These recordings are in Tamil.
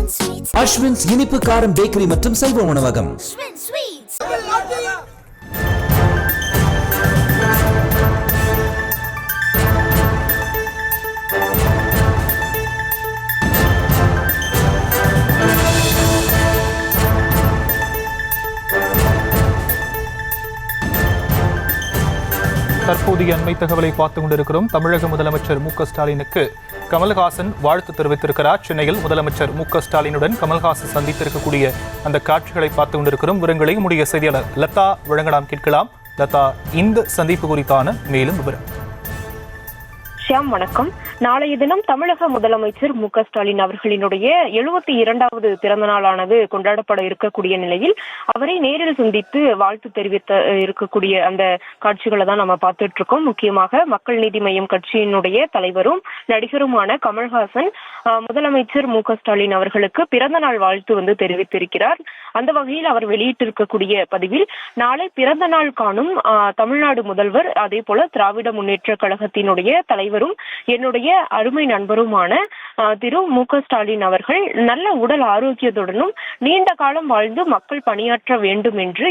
அஸ்வின்ஸ் இனிப்பு காரம் பேக்கரி மற்றும் செல்வ உணவகம். தற்போதைய அண்மை தகவலை பார்த்துக் கொண்டிருக்கிறோம். தமிழக முதலமைச்சர் மு க ஸ்டாலினுக்கு கமல்ஹாசன் வாழ்த்து தெரிவித்திருக்கிறார். சென்னையில் முதலமைச்சர் மு க ஸ்டாலினுடன் கமல்ஹாசன் சந்தித்திருக்கக்கூடிய அந்த காட்சிகளை பார்த்துக் கொண்டிருக்கிறோம். விவரங்களை நம்முடைய செய்தியாளர் லதா வழங்கலாம் கேட்கலாம். லதா, இந்த சந்திப்பு குறித்தான மேலும் விவரம். ஷியாம், வணக்கம். நாளைய தினம் தமிழக முதலமைச்சர் மு க ஸ்டாலின் அவர்களினுடைய 72வது பிறந்த நாளானது கொண்டாடப்பட இருக்கக்கூடிய நிலையில் அவரை நேரில் சந்தித்து வாழ்த்து தெரிவித்த இருக்கக்கூடிய அந்த காட்சிகளை தான் நம்ம பார்த்துட்டு இருக்கோம். முக்கியமாக மக்கள் நீதி மய்யம் கட்சியினுடைய தலைவரும் நடிகருமான கமல்ஹாசன் முதலமைச்சர் மு க ஸ்டாலின் அவர்களுக்கு பிறந்த நாள் வாழ்த்து தெரிவித்திருக்கிறார். அந்த வகையில் அவர் வெளியிட்டிருக்கக்கூடிய பதிவில், நாளை பிறந்த நாள் காணும் தமிழ்நாடு முதல்வர், அதே போல திராவிட முன்னேற்ற கழகத்தினுடைய தலைவரும் என்னுடைய அருமை நண்பருமான திரு மு க ஸ்டாலின் அவர்கள் நல்ல உடல் ஆரோக்கியத்துடனும் நீண்ட காலம் வாழ்ந்து மக்கள் பணியாற்ற வேண்டும் என்று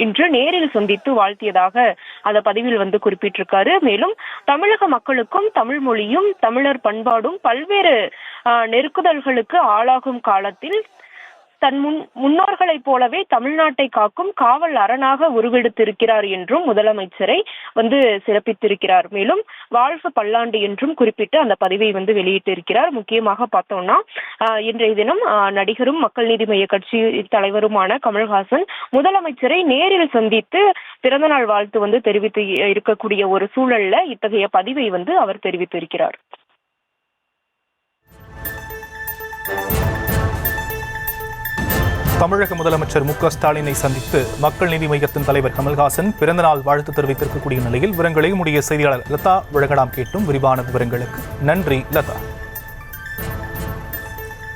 இன்று நேரில் சந்தித்து வாழ்த்தியதாக அந்த பதிவில் குறிப்பிட்டிருக்காரு. மேலும் தமிழக மக்களுக்கும் தமிழ் மொழியும் தமிழர் பண்பாடும் பல்வேறு நெருக்குதல்களுக்கு ஆளாகும் காலத்தில் தன் முன்னோர்களைப் போலவே தமிழ்நாட்டை காக்கும் காவல் அரணாக உருவெடுத்திருக்கிறார் என்றும் முதலமைச்சரை சிறப்பித்திருக்கிறார். மேலும் வாழ்க பல்லாண்டு என்றும் குறிப்பிட்டு அந்த பதிவை வெளியிட்டிருக்கிறார். முக்கியமாக பார்த்தோம்னா, இன்றைய தினம் நடிகரும் மக்கள் நீதி மய்ய கட்சி தலைவருமான கமல்ஹாசன் முதலமைச்சரை நேரில் சந்தித்து பிறந்தநாள் வாழ்த்து தெரிவித்து இருக்கக்கூடிய ஒரு சூழல்ல இத்தகைய பதிவை அவர் தெரிவித்திருக்கிறார். தமிழக முதலமைச்சர் மு க ஸ்டாலினை சந்தித்து மக்கள் நீதி மய்யத்தின் தலைவர் கமல்ஹாசன் பிறந்தநாள் வாழ்த்து தெரிவித்திருக்கக்கூடிய நிலையில் விவரங்களை நம்முடைய செய்தியாளர் லதா வழங்கலாம் கேட்டும். விரிவான விவரங்களுக்கு நன்றி லதா.